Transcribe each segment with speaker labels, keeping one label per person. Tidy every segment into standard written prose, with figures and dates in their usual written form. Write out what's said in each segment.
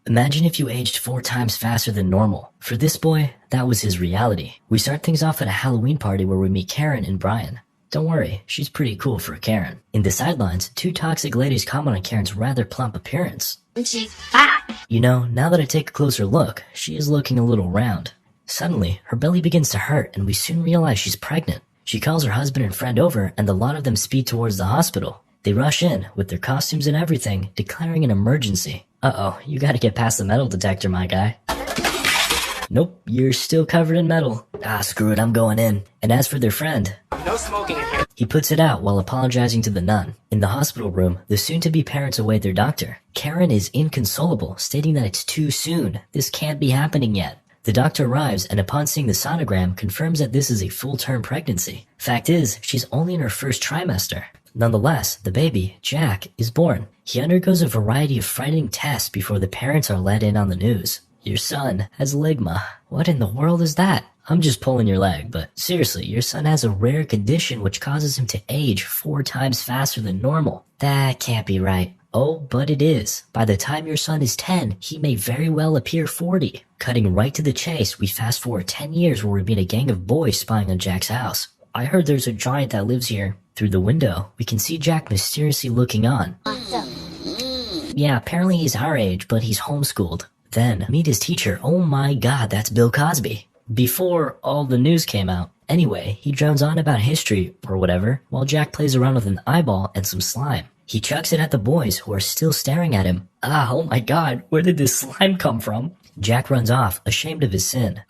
Speaker 1: Imagine if you aged 4 times faster than normal. For this boy, that was his reality. We start things off at a Halloween party where we meet Karen and Brian. Don't worry, she's pretty cool for a Karen. In the sidelines, 2 toxic ladies comment on Karen's rather plump appearance.
Speaker 2: She's fat.
Speaker 1: You know, now that I take a closer look, she is looking a little round. Suddenly, her belly begins to hurt and we soon realize she's pregnant. She calls her husband and friend over and the lot of them speed towards the hospital. They rush in, with their costumes and everything, declaring an emergency. Uh-oh, you gotta get past the metal detector, my guy. Nope, you're still covered in metal. Ah, screw it, I'm going in. And as for their friend,
Speaker 3: no smoking in here.
Speaker 1: He puts it out while apologizing to the nun. In the hospital room, the soon-to-be parents await their doctor. Karen is inconsolable, stating that it's too soon. This can't be happening yet. The doctor arrives and upon seeing the sonogram, confirms that this is a full-term pregnancy. Fact is, she's only in her first trimester. Nonetheless, the baby, Jack, is born. He undergoes a variety of frightening tests before the parents are let in on the news. Your son has ligma. What in the world is that? I'm just pulling your leg, but seriously, your son has a rare condition which causes him to age 4 times faster than normal. That can't be right. Oh, but it is. By the time your son is 10, he may very well appear 40. Cutting right to the chase, we fast forward 10 years where we meet a gang of boys spying on Jack's house. I heard there's a giant that lives here. Through the window, we can see Jack mysteriously looking on. Yeah, apparently he's our age, but he's homeschooled. Then, meet his teacher. Oh my god, that's Bill Cosby. Before all the news came out. Anyway, he drones on about history, or whatever, while Jack plays around with an eyeball and some slime. He chucks it at the boys, who are still staring at him. Ah, oh my god, where did this slime come from? Jack runs off, ashamed of his sin.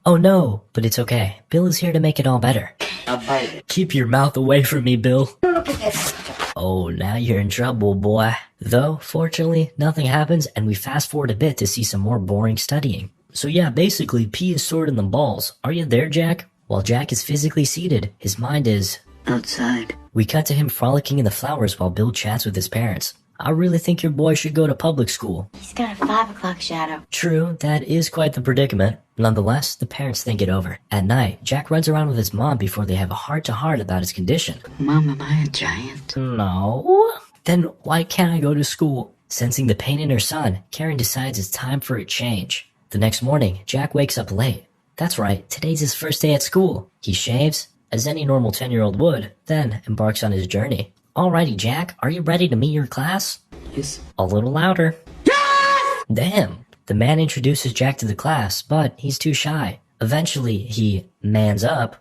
Speaker 1: Oh no, but it's okay. Bill is here to make it all better.
Speaker 3: I'll bite it.
Speaker 1: Keep your mouth away from me, Bill.
Speaker 2: Look at this.
Speaker 1: Oh, now you're in trouble, boy. Though, fortunately, nothing happens and we fast forward a bit to see some more boring studying. So yeah, basically, P is sword in the balls. Are you there, Jack? While Jack is physically seated, his mind is
Speaker 3: outside.
Speaker 1: We cut to him frolicking in the flowers while Bill chats with his parents. I really think your boy should go to public school.
Speaker 2: He's got a 5 o'clock shadow.
Speaker 1: True, that is quite the predicament. Nonetheless, the parents think it over. At night, Jack runs around with his mom before they have a heart-to-heart about his condition.
Speaker 3: Mom, am I a giant?
Speaker 1: No. Then why can't I go to school? Sensing the pain in her son, Karen decides it's time for a change. The next morning, Jack wakes up late. That's right, today's his first day at school. He shaves, as any normal 10-year-old would, then embarks on his journey. Alrighty, Jack, are you ready to meet your class?
Speaker 3: Yes.
Speaker 1: A little louder. Yes! Damn. The man introduces Jack to the class, but he's too shy. Eventually, he mans up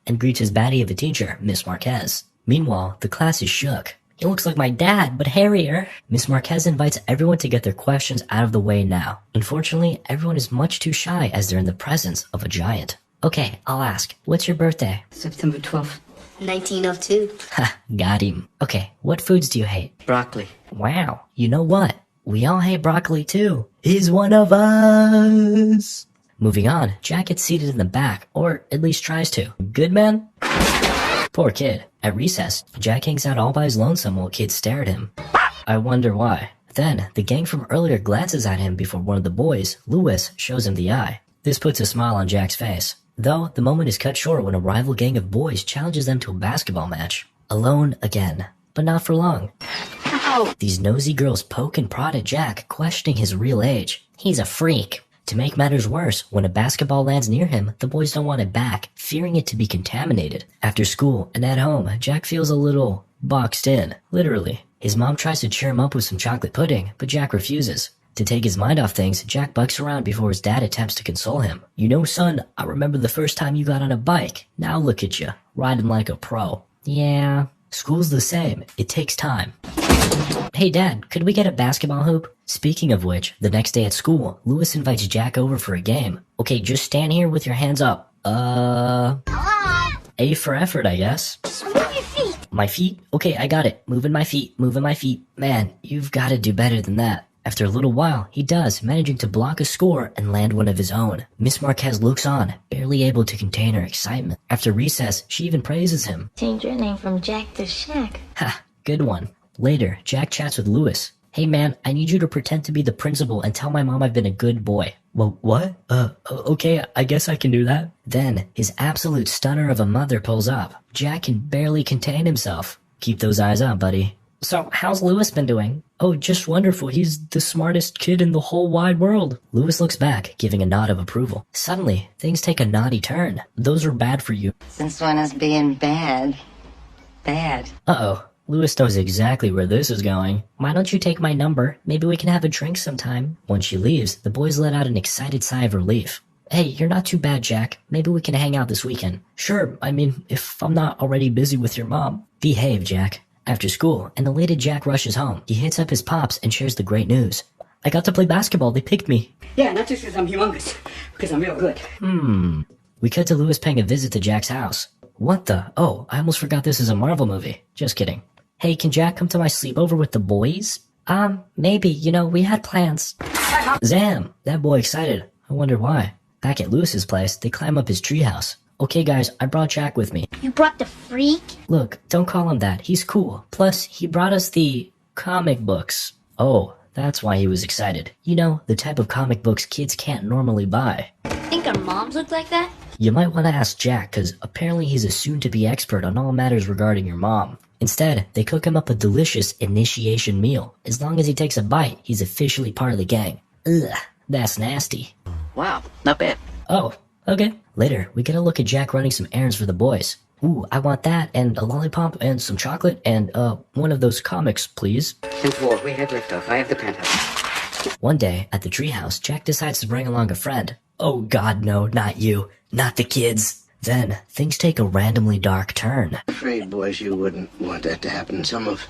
Speaker 1: and greets his baddie of a teacher, Miss Marquez. Meanwhile, the class is shook. He looks like my dad, but hairier. Miss Marquez invites everyone to get their questions out of the way now. Unfortunately, everyone is much too shy as they're in the presence of a giant. Okay, I'll ask. What's your birthday?
Speaker 3: September 12th.
Speaker 2: 1902.
Speaker 1: Ha, got him. Okay, what foods do you hate?
Speaker 3: Broccoli.
Speaker 1: Wow, you know what? We all hate broccoli too. He's one of us. Moving on, Jack gets seated in the back, or at least tries to. Good man? Poor kid. At recess, Jack hangs out all by his lonesome while kids stare at him. I wonder why. Then, the gang from earlier glances at him before one of the boys, Lewis, shows him the eye. This puts a smile on Jack's face. Though, the moment is cut short when a rival gang of boys challenges them to a basketball match. Alone again. But not for long.
Speaker 2: Ow.
Speaker 1: These nosy girls poke and prod at Jack, questioning his real age. He's a freak. To make matters worse, when a basketball lands near him, the boys don't want it back, fearing it to be contaminated. After school and at home, Jack feels a little boxed in, literally. His mom tries to cheer him up with some chocolate pudding, but Jack refuses. To take his mind off things, Jack bucks around before his dad attempts to console him. You know, son, I remember the first time you got on a bike. Now look at you, riding like a pro. Yeah, school's the same. It takes time. Hey Dad, could we get a basketball hoop? Speaking of which, the next day at school, Lewis invites Jack over for a game. Okay, just stand here with your hands up. A for effort, I guess.
Speaker 2: Just move your feet.
Speaker 1: My feet? Okay, I got it. Moving my feet, moving my feet. Man, you've got to do better than that. After a little while, he does, managing to block a score and land one of his own. Miss Marquez looks on, barely able to contain her excitement. After recess, she even praises him.
Speaker 2: Change your name from Jack to Shaq.
Speaker 1: Ha, good one. Later, Jack chats with Lewis. Hey man, I need you to pretend to be the principal and tell my mom I've been a good boy. Well, what? Okay, I guess I can do that. Then, his absolute stunner of a mother pulls up. Jack can barely contain himself. Keep those eyes up, buddy. So, how's Lewis been doing? Oh, just wonderful. He's the smartest kid in the whole wide world. Lewis looks back, giving a nod of approval. Suddenly, things take a naughty turn. Those are bad for you.
Speaker 3: Since when is being bad? Bad.
Speaker 1: Uh-oh. Lewis knows exactly where this is going. Why don't you take my number? Maybe we can have a drink sometime. Once she leaves, the boys let out an excited sigh of relief. Hey, you're not too bad, Jack. Maybe we can hang out this weekend. Sure, I mean, if I'm not already busy with your mom. Behave, Jack. After school, an elated Jack rushes home. He hits up his pops and shares the great news. I got to play basketball. They picked me.
Speaker 4: Yeah, not just because I'm humongous, because I'm real good.
Speaker 1: We cut to Lewis paying a visit to Jack's house. What the? Oh, I almost forgot this is a Marvel movie. Just kidding. Hey, can Jack come to my sleepover with the boys? Maybe. You know, we had plans. Zam! That boy excited. I wonder why. Back at Lewis's place, they climb up his treehouse. Okay, guys, I brought Jack with me.
Speaker 2: You brought the freak?
Speaker 1: Look, don't call him that. He's cool. Plus, he brought us the comic books. Oh, that's why he was excited. You know, the type of comic books kids can't normally buy.
Speaker 2: Think our moms look like that?
Speaker 1: You might want to ask Jack, because apparently he's a soon-to-be expert on all matters regarding your mom. Instead, they cook him up a delicious initiation meal. As long as he takes a bite, he's officially part of the gang. Ugh, that's nasty.
Speaker 3: Wow, not bad.
Speaker 1: Oh, okay. Later, we get a look at Jack running some errands for the boys. Ooh, I want that, and a lollipop, and some chocolate, and, one of those comics, please.
Speaker 4: 10-4, we had liftoff. I have the penthouse.
Speaker 1: One day, at the treehouse, Jack decides to bring along a friend. Oh god, no, not you. Not the kids. Then, things take a randomly dark turn.
Speaker 5: Afraid, boys, you wouldn't want that to happen. Some of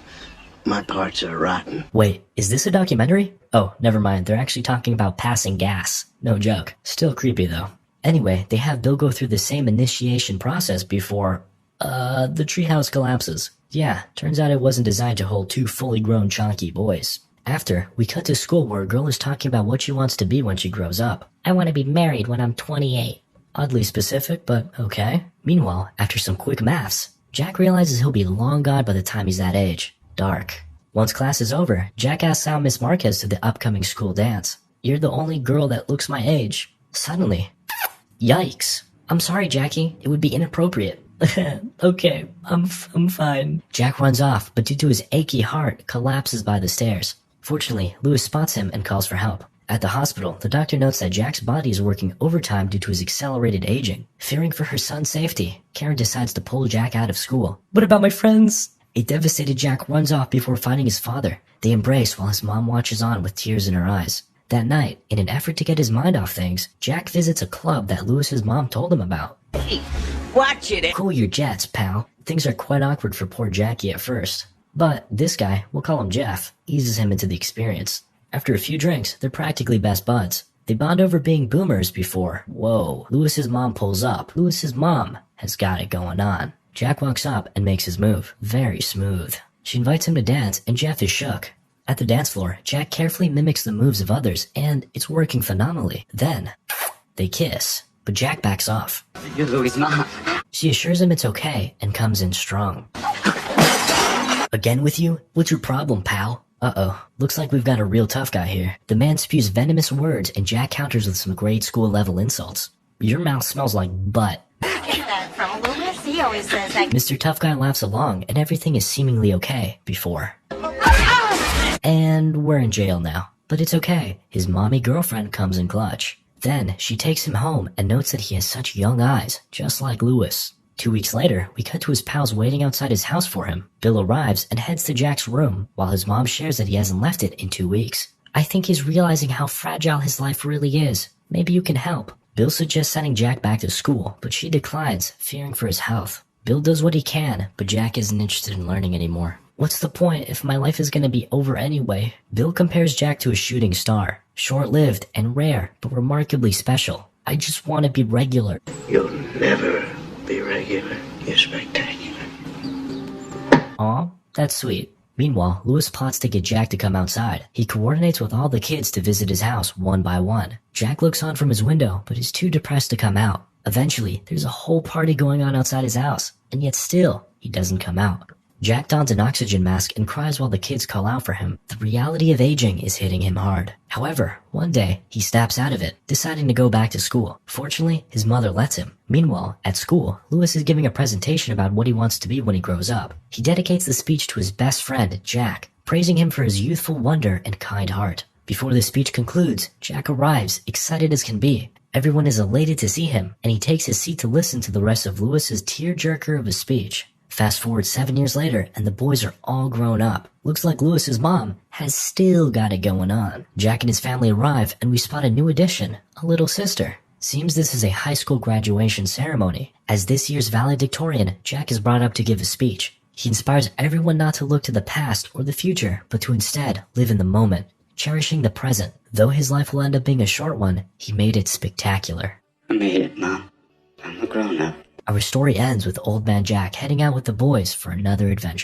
Speaker 5: my parts are rotten.
Speaker 1: Wait, is this a documentary? Oh, never mind, they're actually talking about passing gas. No joke. Still creepy, though. Anyway, they have Bill go through the same initiation process before, the treehouse collapses. Yeah, turns out it wasn't designed to hold two fully grown chonky boys. After, we cut to school where a girl is talking about what she wants to be when she grows up. I want to be married when I'm 28. Oddly specific, but okay. Meanwhile, after some quick maths, Jack realizes he'll be long gone by the time he's that age. Dark. Once class is over, Jack asks out Miss Marquez to the upcoming school dance. You're the only girl that looks my age. Suddenly, yikes. I'm sorry, Jackie. It would be inappropriate. Okay, I'm fine. Jack runs off, but due to his achy heart, collapses by the stairs. Fortunately, Lewis spots him and calls for help. At the hospital, the doctor notes that Jack's body is working overtime due to his accelerated aging. Fearing for her son's safety, Karen decides to pull Jack out of school. What about my friends? A devastated Jack runs off before finding his father. They embrace while his mom watches on with tears in her eyes. That night, in an effort to get his mind off things, Jack visits a club that Lewis's mom told him about.
Speaker 4: Hey, watch it.
Speaker 1: Cool your jets, pal. Things are quite awkward for poor Jackie at first. But this guy, we'll call him Jeff, eases him into the experience. After a few drinks, they're practically best buds. They bond over being boomers before, whoa, Lewis's mom pulls up. Lewis's mom has got it going on. Jack walks up and makes his move. Very smooth. She invites him to dance, and Jeff is shook. At the dance floor, Jack carefully mimics the moves of others, and it's working phenomenally. Then, they kiss, but Jack backs off.
Speaker 4: You're Louis' mom.
Speaker 1: She assures him it's okay, and comes in strong. Again with you? What's your problem, pal? Uh-oh, looks like we've got a real tough guy here. The man spews venomous words, and Jack counters with some grade school-level insults. Your mouth smells like butt.
Speaker 2: Get that from Lewis? He always says that.
Speaker 1: Mr. Tough Guy laughs along, and everything is seemingly okay before. And we're in jail now. But it's okay. His mommy girlfriend comes in clutch. Then, she takes him home and notes that he has such young eyes, just like Lewis. 2 weeks later, we cut to his pals waiting outside his house for him. Bill arrives and heads to Jack's room, while his mom shares that he hasn't left it in 2 weeks. I think he's realizing how fragile his life really is. Maybe you can help. Bill suggests sending Jack back to school, but she declines, fearing for his health. Bill does what he can, but Jack isn't interested in learning anymore. What's the point if my life is gonna be over anyway? Bill compares Jack to a shooting star. Short-lived and rare, but remarkably special. I just want to be regular.
Speaker 5: You'll never be regular. You're spectacular.
Speaker 1: Aw, that's sweet. Meanwhile, Lewis plots to get Jack to come outside. He coordinates with all the kids to visit his house one by one. Jack looks on from his window, but is too depressed to come out. Eventually, there's a whole party going on outside his house, and yet still, he doesn't come out. Jack dons an oxygen mask and cries while the kids call out for him. The reality of aging is hitting him hard. However, one day, he snaps out of it, deciding to go back to school. Fortunately, his mother lets him. Meanwhile, at school, Lewis is giving a presentation about what he wants to be when he grows up. He dedicates the speech to his best friend, Jack, praising him for his youthful wonder and kind heart. Before the speech concludes, Jack arrives, excited as can be. Everyone is elated to see him, and he takes his seat to listen to the rest of Lewis's tearjerker of a speech. Fast forward 7 years later, and the boys are all grown up. Looks like Lewis's mom has still got it going on. Jack and his family arrive, and we spot a new addition, a little sister. Seems this is a high school graduation ceremony. As this year's valedictorian, Jack is brought up to give a speech. He inspires everyone not to look to the past or the future, but to instead live in the moment, cherishing the present. Though his life will end up being a short one, he made it spectacular.
Speaker 4: I made it, Mom. I'm a grown-up.
Speaker 1: Our story ends with Old Man Jack heading out with the boys for another adventure.